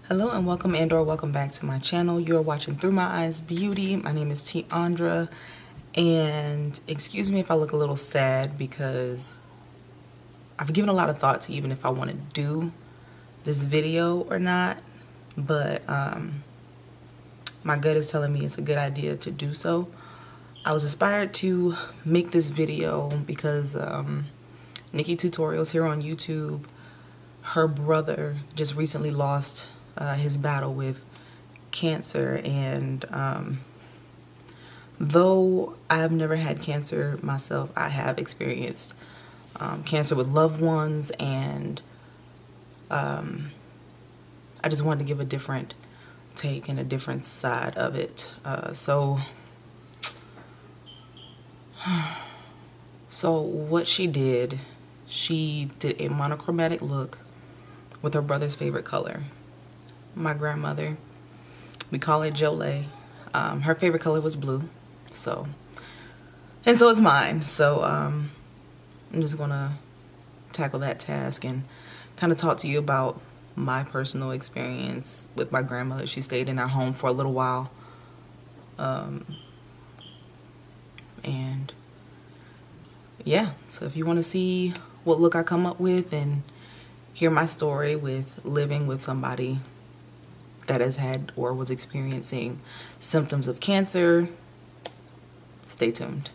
Hello and welcome back to my channel. You're watching Through My Eyes Beauty. My name is Tiandra, and excuse me if I look a little sad because I've given a lot of thought to even if I want to do this video or not, but my gut is telling me it's a good idea to do so. I was inspired to make this video because NikkiTutorials here on YouTube, her brother just recently lost his battle with cancer, and though I've never had cancer myself, I have experienced cancer with loved ones, and I just wanted to give a different take and a different side of it. So what she did a monochromatic look with her brother's favorite color. My grandmother, we call her Jolie. Her favorite color was blue, so is mine. So I'm just gonna tackle that task and kind of talk to you about my personal experience with my grandmother. She stayed in our home for a little while, and yeah, so if you want to see what look I come up with and hear my story with living with somebody that has had or was experiencing symptoms of cancer, stay tuned.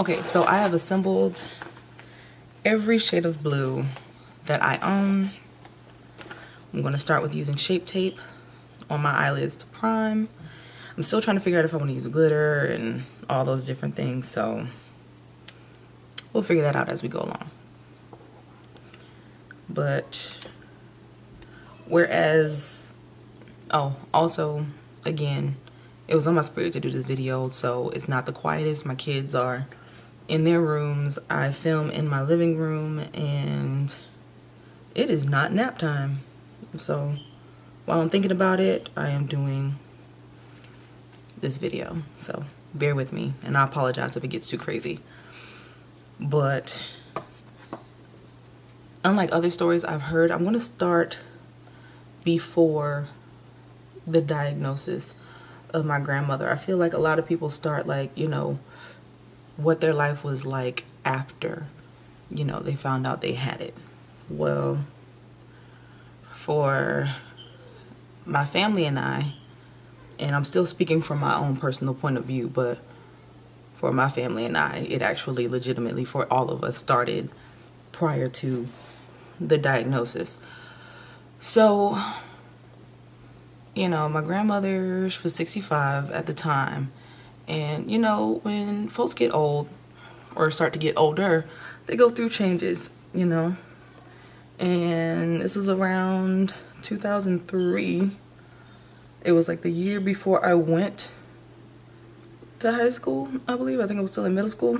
Okay, so I have assembled every shade of blue that I own. I'm going to start with using Shape Tape on my eyelids to prime. I'm still trying to figure out if I want to use glitter and all those different things, so we'll figure that out as we go along. But also, again, it was on my spirit to do this video, so it's not the quietest. My kids are in their rooms. I film in my living room, and it is not nap time. So while I'm thinking about it, I am doing this video. So bear with me, and I apologize if it gets too crazy. But unlike other stories I've heard, I'm going to start before the diagnosis of my grandmother. I feel like a lot of people start what their life was like after, they found out they had it. Well, for my family and I, and I'm still speaking from my own personal point of view, but for my family and I, it actually legitimately for all of us started prior to the diagnosis. So, my grandmother, she was 65 at the time, and when folks get old or start to get older, they go through changes, and this was around 2003. It was like the year before I went to high school, I believe. I think I was still in middle school,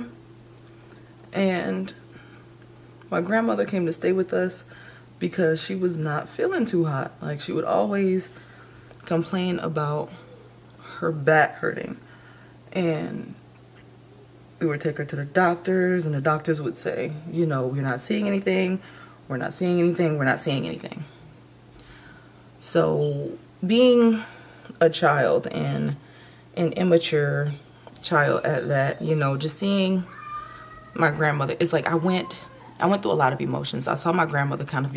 and my grandmother came to stay with us because she was not feeling too hot. Like, she would always complain about her back hurting, and we would take her to the doctors, and the doctors would say, we're not seeing anything, we're not seeing anything, we're not seeing anything. So being a child, and an immature child at that, just seeing my grandmother, it's like I went through a lot of emotions. I saw my grandmother kind of,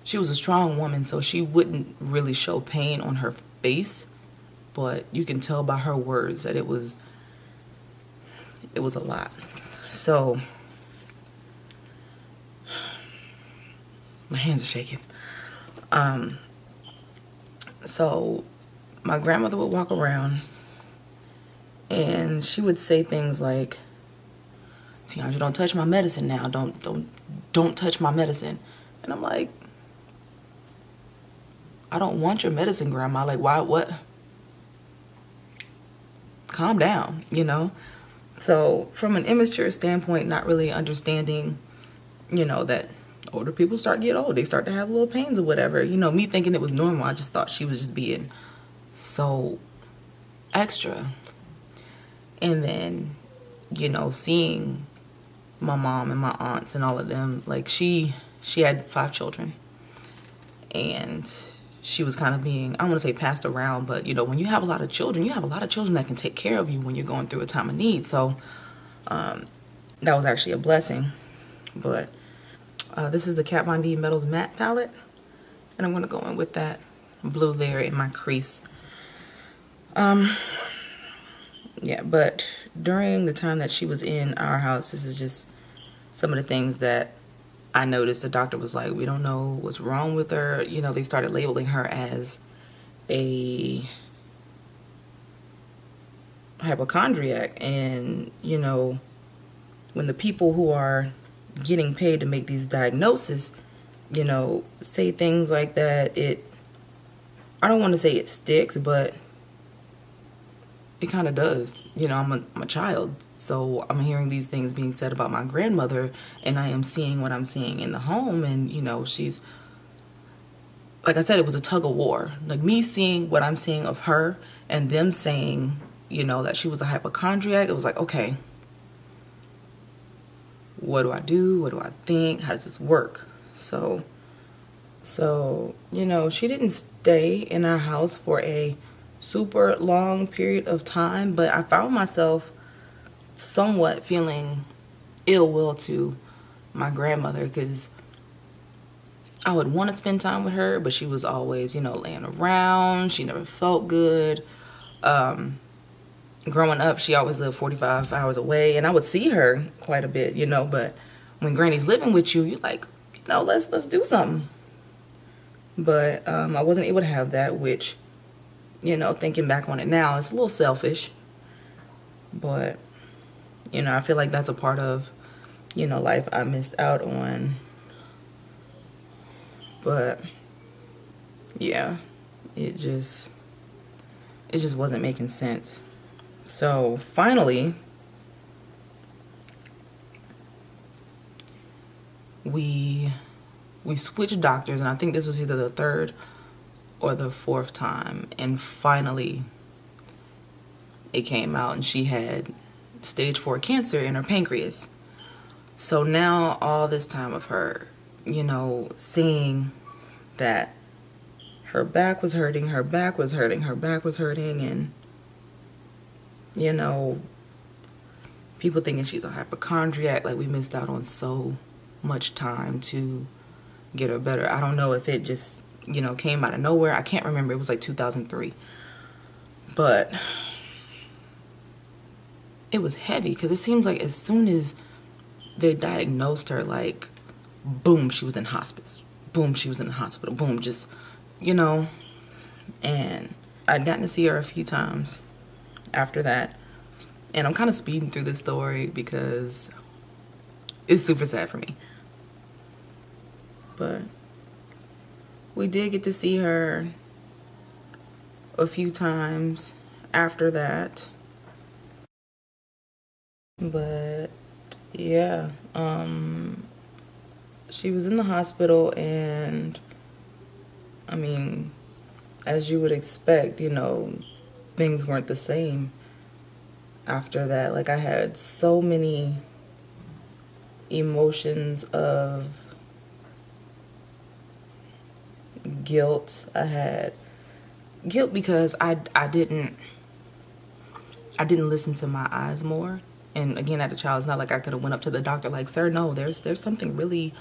she was a strong woman, so she wouldn't really show pain on her face, but you can tell by her words that it was a lot. So my hands are shaking. So my grandmother would walk around, and she would say things like, "Tiandra, don't touch my medicine now. Don't touch my medicine." And I'm like, I don't want your medicine, Grandma. Like, why? What? Calm down, So from an immature standpoint, not really understanding, that older people get old. They start to have little pains or whatever. Me thinking it was normal. I just thought she was just being so extra. And then, seeing my mom and my aunts and all of them, like she had 5 children, and she was kind of being, I don't want to say passed around, but you know, when you have a lot of children, you have a lot of children that can take care of you when you're going through a time of need. So that was actually a blessing. But this is the KatVonD Metals Matte palette, and I'm going to go in with that blue there in my crease. Yeah, but during the time that she was in our house, this is just some of the things that I noticed. The doctor was like, we don't know what's wrong with her. You know, they started labeling her as a hypochondriac. And, you know, when the people who are getting paid to make these diagnoses, you know, say things like that, I don't want to say it sticks, but it kind of does. You know, I'm a child, so I'm hearing these things being said about my grandmother, and I am seeing what I'm seeing in the home. And you know, she's, like I said, it was a tug of war. Like me seeing what I'm seeing of her and them saying, you know, that she was a hypochondriac. It was like, okay, what do I do? What do I think? How does this work? So you know, she didn't stay in our house for a super long period of time, but I found myself somewhat feeling ill will to my grandmother, because I would want to spend time with her, but she was always, you know, laying around. She never felt good. Growing up, she always lived 45 hours away, and I would see her quite a bit, you know, but when granny's living with you, you're like, you know, let's do something. But I wasn't able to have that, which, you know, thinking back on it now, it's a little selfish. But, you know, I feel like that's a part of, you know, life I missed out on. But, yeah, it just wasn't making sense. So, finally, we switched doctors, and I think this was either the third or the fourth time, and finally it came out, and she had stage 4 cancer in her pancreas. So now all this time of her, you know, seeing that her back was hurting, her back was hurting, her back was hurting, and you know, people thinking she's a hypochondriac, like we missed out on so much time to get her better. I don't know if it just, you know, came out of nowhere. I can't remember. It was like 2003. But it was heavy, because it seems like as soon as they diagnosed her, like, boom, she was in hospice. Boom, she was in the hospital. Boom, just, you know. And I'd gotten to see her a few times after that. And I'm kind of speeding through this story because it's super sad for me. But we did get to see her a few times after that. But yeah, she was in the hospital, and I mean, as you would expect, you know, things weren't the same after that. Like, I had so many emotions of guilt. I had guilt because I didn't listen to my eyes more. And again, as a child, it's not like I could have went up to the doctor like, sir, no, there's something really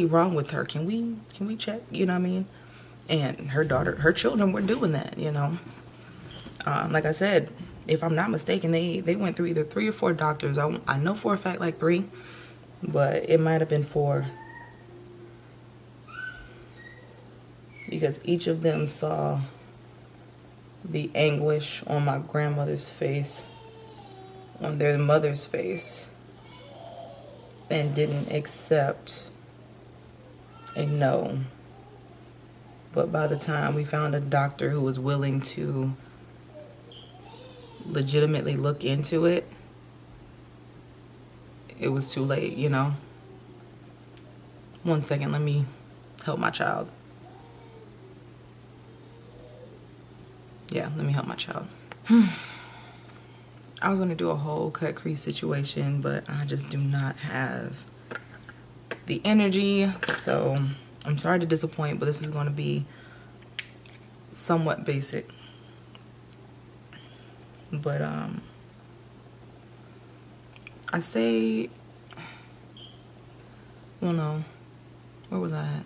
wrong with her. Can we check? You know what I mean? And her children were doing that, you know. Like I said, if I'm not mistaken, they went through either 3 or 4 doctors. I know for a fact like 3, but it might have been 4. Because each of them saw the anguish on my grandmother's face, on their mother's face, and didn't accept a no. But by the time we found a doctor who was willing to legitimately look into it, it was too late, you know. One second, let me help my child. Yeah, let me help my child. I was gonna do a whole cut crease situation, but I just do not have the energy. So I'm sorry to disappoint, but this is gonna be somewhat basic. But I say, well, no, where was I at?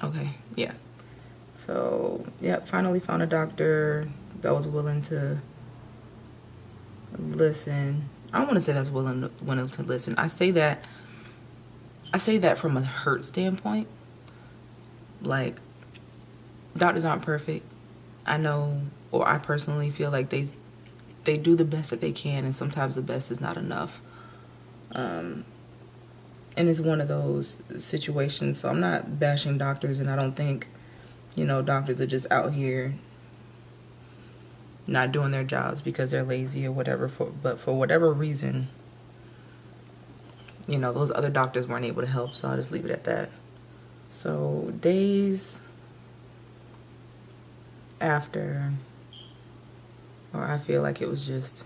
Okay, yeah. So, yeah, finally found a doctor that was willing to listen. I don't want to say that's willing to listen. I say that from a hurt standpoint. Like, doctors aren't perfect. I know, or I personally feel like they do the best that they can, and sometimes the best is not enough. And it's one of those situations. So I'm not bashing doctors, and I don't think, you know, doctors are just out here not doing their jobs because they're lazy or whatever. But for whatever reason, you know, those other doctors weren't able to help. So I'll just leave it at that. So days after, or I feel like it was just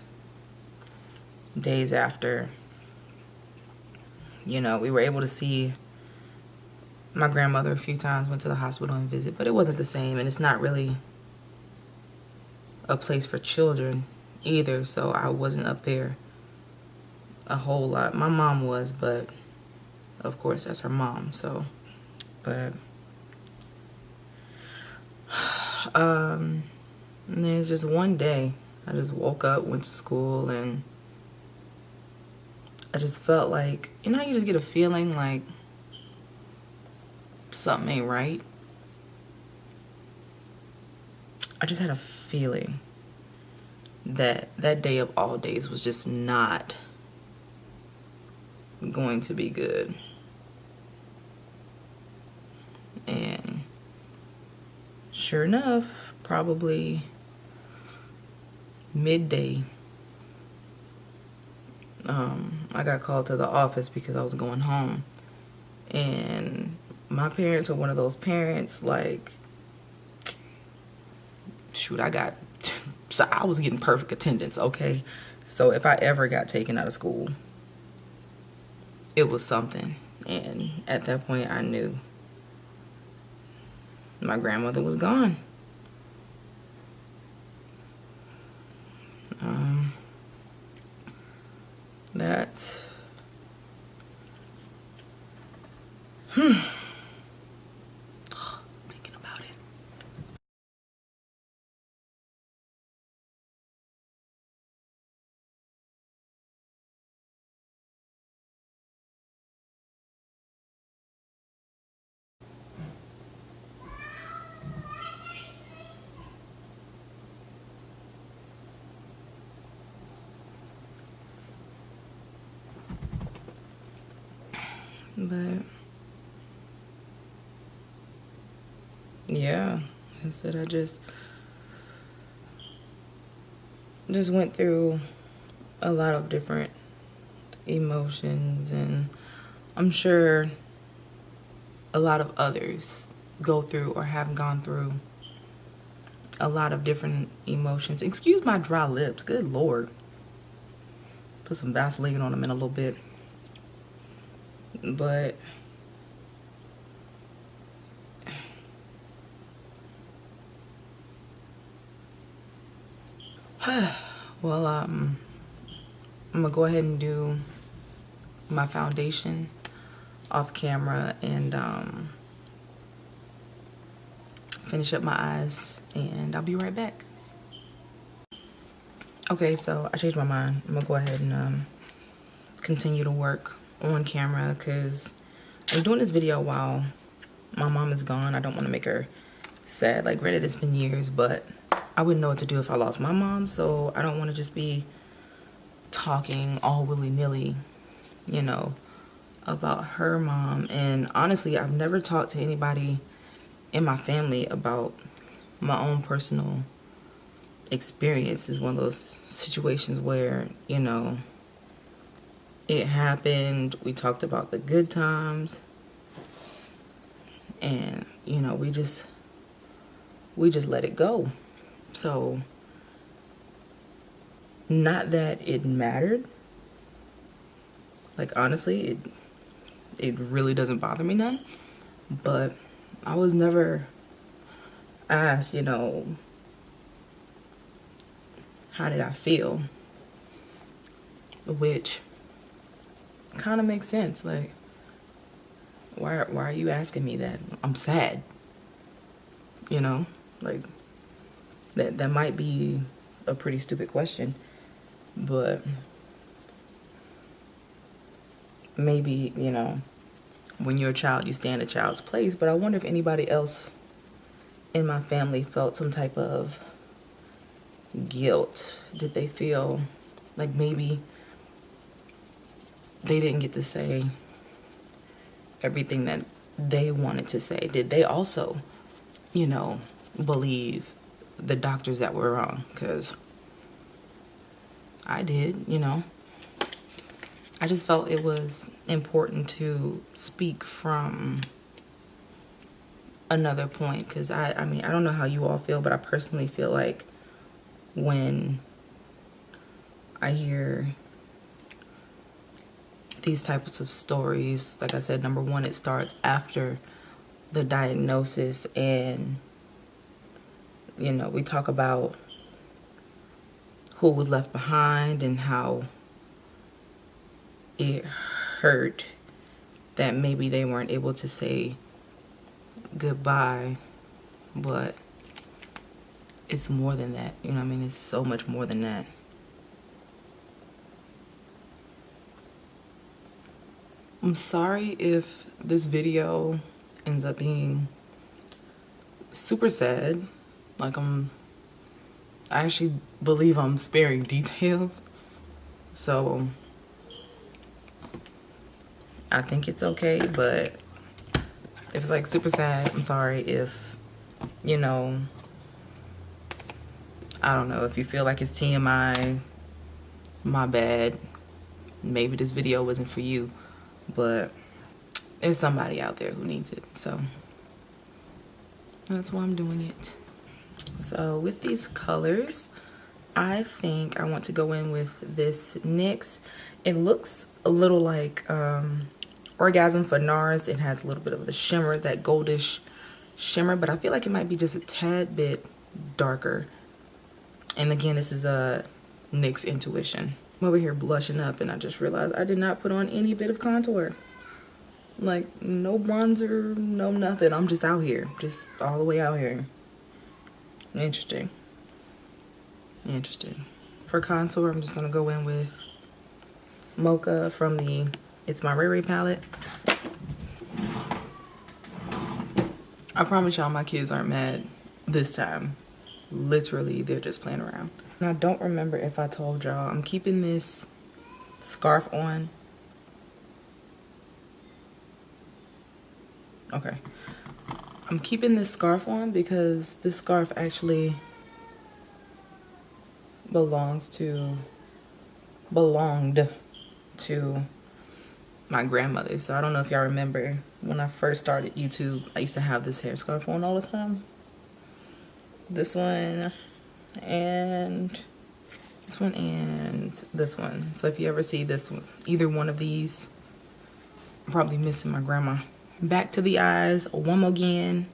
days after, you know, we were able to see my grandmother a few times, went to the hospital and visit, but it wasn't the same, and it's not really a place for children either, so I wasn't up there a whole lot. My mom was, but of course that's her mom, so, but, and then it's just one day, I just woke up, went to school, and I just felt like, you know, you just get a feeling like something ain't right. I just had a feeling that that day of all days was just not going to be good. And sure enough, probably midday, I got called to the office because I was going home. And my parents are one of those parents, like, shoot, so I was getting perfect attendance, okay? So if I ever got taken out of school, it was something. And at that point, I knew my grandmother was gone. That's... thinking about it. But yeah, I said I just went through a lot of different emotions, and I'm sure a lot of others go through or have gone through a lot of different emotions. Excuse my dry lips, good Lord. Put some Vaseline on them in a little bit. But well, I'm gonna go ahead and do my foundation off camera and finish up my eyes, and I'll be right back. Okay, so I changed my mind. I'm gonna go ahead and continue to work on camera because I'm doing this video while my mom is gone. I don't want to make her sad. Like, granted, it's been years, but I wouldn't know what to do if I lost my mom, so I don't want to just be talking all willy-nilly, you know, about her mom. And honestly, I've never talked to anybody in my family about my own personal experience. Is one of those situations where, you know, it happened, we talked about the good times, and, you know, we just let it go. So, not that it mattered. Like, honestly, it really doesn't bother me none. But I was never I asked, you know, how did I feel? Which kind of makes sense. Like, why are you asking me that? I'm sad. You know, like that might be a pretty stupid question, but maybe, you know, when you're a child, you stand a child's place. But I wonder if anybody else in my family felt some type of guilt. Did they feel like maybe they didn't get to say everything that they wanted to say? Did they also, you know, believe the doctors that were wrong? Because I did, you know. I just felt it was important to speak from another point, because I mean, I don't know how you all feel, but I personally feel like when I hear these types of stories, like I said, number one, it starts after the diagnosis, and you know, we talk about who was left behind and how it hurt that maybe they weren't able to say goodbye, but it's more than that. You know what I mean? It's so much more than that. I'm sorry if this video ends up being super sad. Like, I actually believe I'm sparing details, so I think it's okay. But if it's like super sad, I'm sorry. If, you know, I don't know, if you feel like it's TMI, my bad. Maybe this video wasn't for you, but there's somebody out there who needs it, so that's why I'm doing it. So with these colors, I think I want to go in with this NYX. It looks a little like Orgasm for NARS. It has a little bit of the shimmer, that goldish shimmer, but I feel like it might be just a tad bit darker. And again, this is a NYX Intuition. I'm over here blushing up, and I just realized I did not put on any bit of contour. Like, no bronzer, no nothing. I'm just out here, just all the way out here. Interesting. Interesting. For contour, I'm just gonna go in with Mocha from the It's My Ray Ray palette. I promise y'all my kids aren't mad this time. Literally, they're just playing around. And I don't remember if I told y'all, I'm keeping this scarf on. Okay. I'm keeping this scarf on because this scarf actually belonged to my grandmother. So I don't know if y'all remember when I first started YouTube, I used to have this hair scarf on all the time. This one and this one and this one. So if you ever see this one, either one of these, I'm probably missing my grandma. Back to the eyes one more again.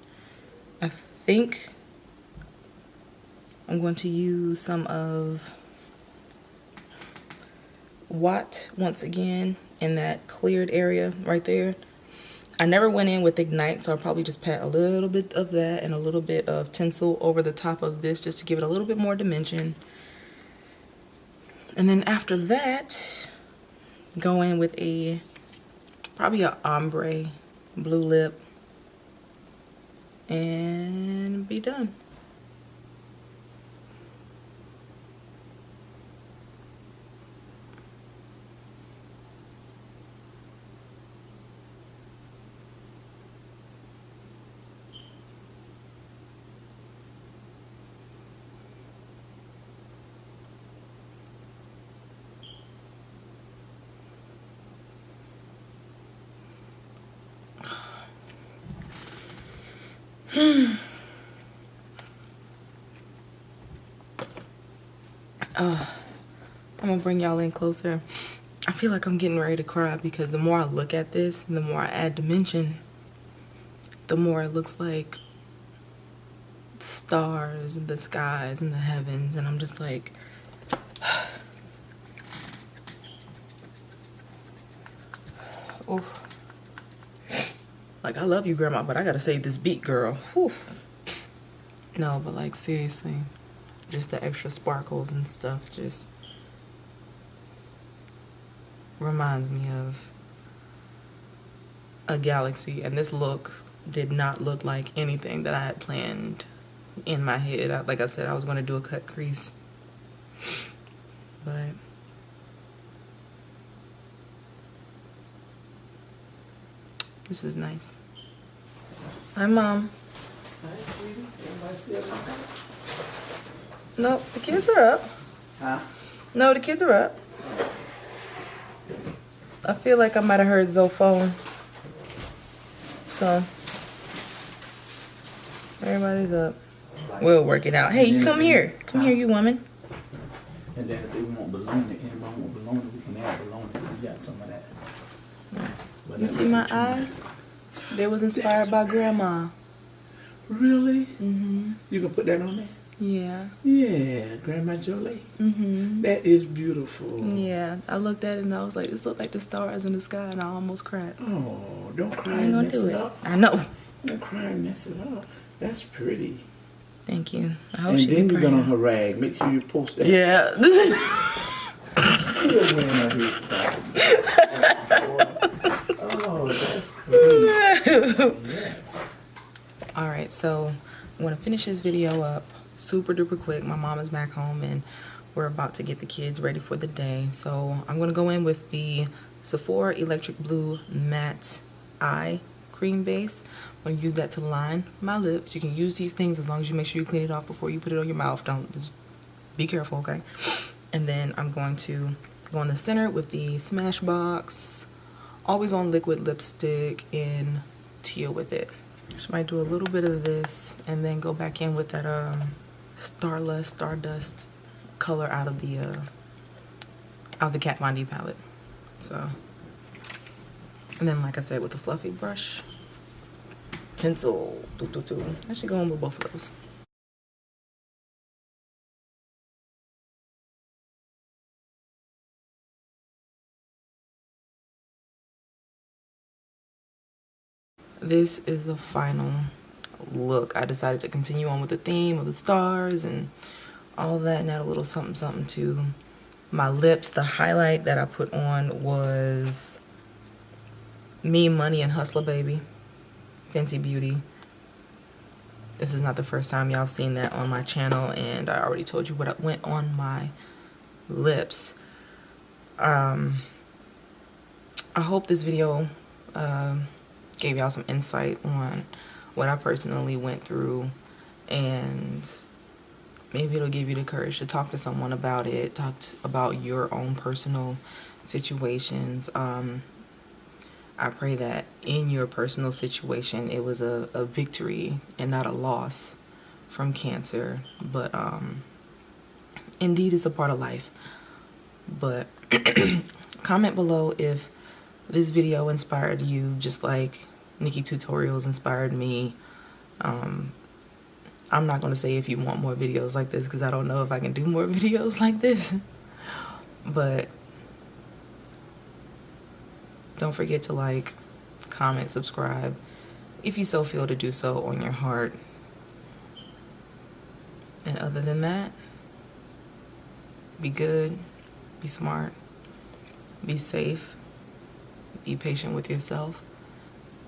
I think I'm going to use some of Watt once again in that cleared area right there. I never went in with Ignite, so I'll probably just pat a little bit of that and a little bit of tinsel over the top of this just to give it a little bit more dimension. And then after that, go in with probably a ombre blue lip and be done. I'm gonna bring y'all in closer. I feel like I'm getting ready to cry because the more I look at this and the more I add dimension, the more it looks like stars and the skies and the heavens, and I'm just like, oof. Like, I love you, Grandma, but I gotta save this beat, girl. Whew. No, but like, seriously, just the extra sparkles and stuff just reminds me of a galaxy. And this look did not look like anything that I had planned in my head. Like I said, I was going to do a cut crease, but this is nice. Hi, Mom. Hi, sweetie. Everybody still up? No, the kids are up. Huh? No, the kids are up. I feel like I might have heard Zoe's phone. So, everybody's up. We'll work it out. Hey, you come here. Come here, you woman. And then if they want bologna, anybody want bologna, we can add bologna because we got some of that. But You see my eyes? They was inspired by Grandma. Really? Mm-hmm. You can put that on there? Yeah. Yeah, Grandma Jolie. Mm-hmm. That is beautiful. Yeah. I looked at it and I was like, this looked like the stars in the sky, and I almost cried. Oh, don't cry I ain't and gonna mess do it it. up. I know. Don't cry and mess it up. That's pretty. Thank you. I hope And she then be you get on praying. her rag. Make sure you post that. Yeah. Still wearing her head side. Oh, that's pretty. Yes. Alright, so I'm going to finish this video up super duper quick. My mom is back home and we're about to get the kids ready for the day. So I'm going to go in with the Sephora Electric Blue Matte Eye Cream Base. I'm going to use that to line my lips. You can use these things as long as you make sure you clean it off before you put it on your mouth. Don't, just be careful, okay? And then I'm going to go in the center with the Smashbox Always On Liquid Lipstick in teal with it. Just might do a little bit of this and then go back in with that Stardust color out of the KatVonD palette. So, and then like I said, with the fluffy brush, tinsel. I should go in with both of those. This is the final look. I decided to continue on with the theme of the stars and all that, and add a little something something to my lips. The highlight that I put on was Me, Money, and Hustler Baby, Fenty Beauty. This is not the first time y'all seen that on my channel, and I already told you what went on my lips. I hope this video gave y'all some insight on what I personally went through, and maybe it'll give you the courage to talk to someone about it, about your own personal situations. I pray that in your personal situation it was a victory and not a loss from cancer, but indeed it's a part of life. But comment below if this video inspired you just like NikkiTutorials inspired me. I'm not going to say if you want more videos like this, because I don't know if I can do more videos like this. But don't forget to like, comment, subscribe, if you so feel to do so on your heart. And other than that, be good, be smart, be safe, be patient with yourself,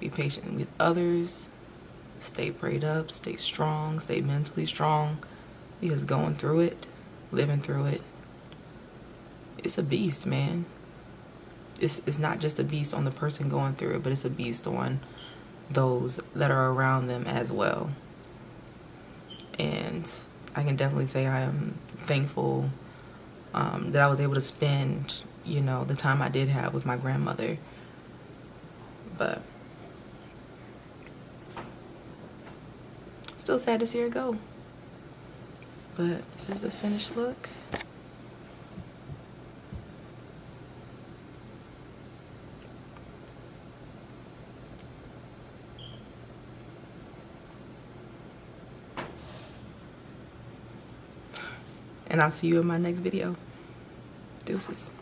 be patient with others, stay prayed up, stay strong, stay mentally strong, because going through it, living through it, it's a beast, man. It's not just a beast on the person going through it, but it's a beast on those that are around them as well. And I can definitely say I am thankful that I was able to spend, you know, the time I did have with my grandmother. But still sad to see her go. But this is the finished look. and I'll see you in my next video. Deuces.